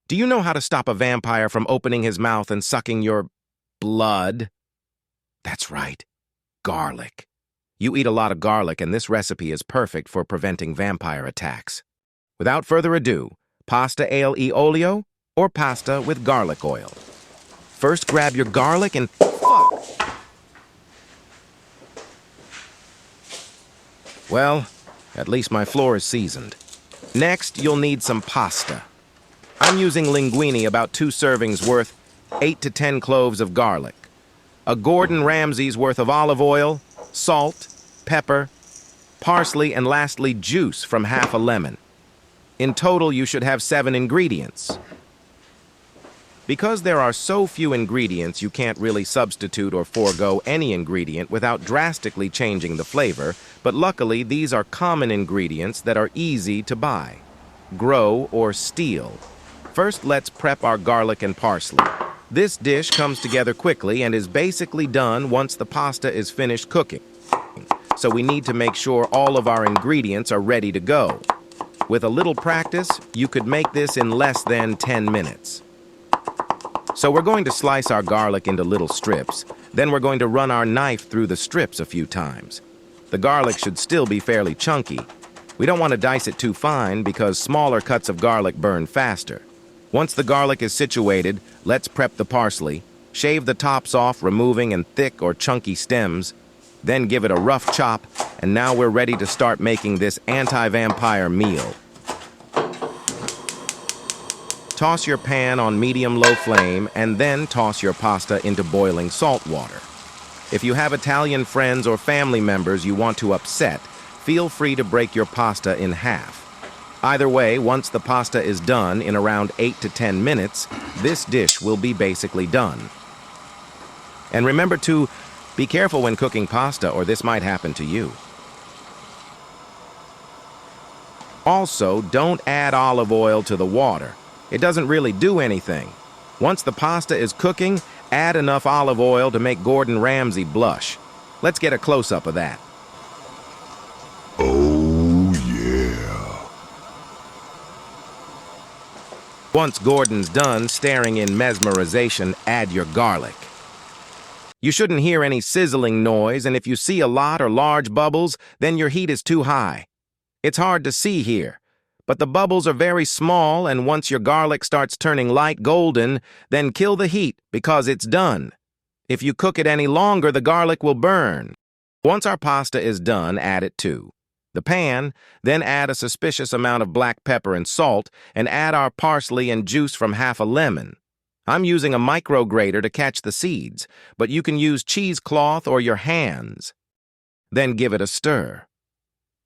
Do you know how to stop a vampire from opening his mouth and sucking your blood? That's right, garlic. You eat a lot of garlic, and this recipe is perfect for preventing vampire attacks. Without further ado, pasta e olio or pasta with garlic oil. First, grab your garlic and Well, at least my floor is seasoned. Next, you'll need some pasta. I'm using linguine, about 2 servings worth, 8 to 10 cloves of garlic, a Gordon Ramsay's worth of olive oil, salt, pepper, parsley, and lastly, juice from half a lemon. In total, you should have 7 ingredients. Because there are so few ingredients, you can't really substitute or forego any ingredient without drastically changing the flavor, but luckily these are common ingredients that are easy to buy, grow, or steal. First, let's prep our garlic and parsley. This dish comes together quickly and is basically done once the pasta is finished cooking. So we need to make sure all of our ingredients are ready to go. With a little practice, you could make this in less than 10 minutes. So we're going to slice our garlic into little strips, then we're going to run our knife through the strips a few times. The garlic should still be fairly chunky. We don't want to dice it too fine because smaller cuts of garlic burn faster. Once the garlic is situated, let's prep the parsley, shave the tops off, removing any thick or chunky stems, then give it a rough chop, and now we're ready to start making this anti-vampire meal. Toss your pan on medium-low flame and then toss your pasta into boiling salt water. If you have Italian friends or family members you want to upset, feel free to break your pasta in half. Either way, once the pasta is done in around 8 to 10 minutes, this dish will be basically done. And remember to be careful when cooking pasta or this might happen to you. Also, don't add olive oil to the water. It doesn't really do anything. Once the pasta is cooking, add enough olive oil to make Gordon Ramsay blush. Let's get a close-up of that. Oh, yeah. Once Gordon's done staring in mesmerization, add your garlic. You shouldn't hear any sizzling noise, and if you see a lot or large bubbles, then your heat is too high. It's hard to see here, but the bubbles are very small, and once your garlic starts turning light golden, then kill the heat because it's done. If you cook it any longer, the garlic will burn. Once our pasta is done, add it to the pan, then add a suspicious amount of black pepper and salt, and add our parsley and juice from half a lemon. I'm using a micro grater to catch the seeds, but you can use cheesecloth or your hands. Then give it a stir.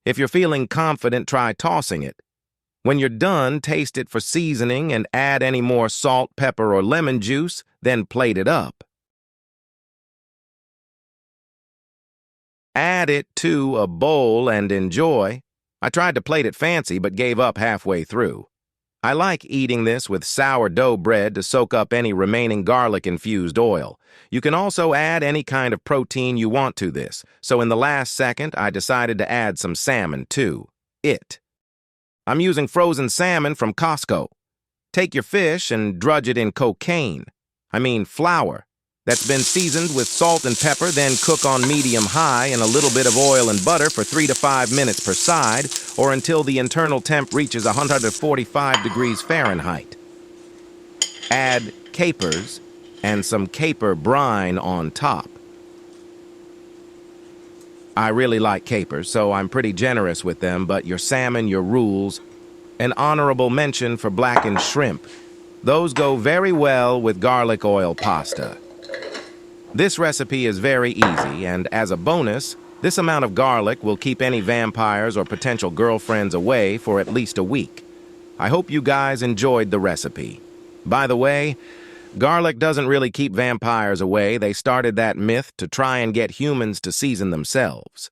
If you're feeling confident, try tossing it. When you're done, taste it for seasoning and add any more salt, pepper, or lemon juice, then plate it up. Add it to a bowl and enjoy. I tried to plate it fancy but gave up halfway through. I like eating this with sourdough bread to soak up any remaining garlic-infused oil. You can also add any kind of protein you want to this, so in the last second I decided to add some salmon too. I'm using frozen salmon from Costco. Take your fish and drudge it in flour, that's been seasoned with salt and pepper, then cook on medium-high in a little bit of oil and butter for 3 to 5 minutes per side, or until the internal temp reaches 145 degrees Fahrenheit. Add capers and some caper brine on top. I really like capers, so I'm pretty generous with them, but your salmon, your rules. An honorable mention for blackened shrimp. Those go very well with garlic oil pasta. This recipe is very easy, and as a bonus, this amount of garlic will keep any vampires or potential girlfriends away for at least a week. I hope you guys enjoyed the recipe. By the way, garlic doesn't really keep vampires away. They started that myth to try and get humans to season themselves.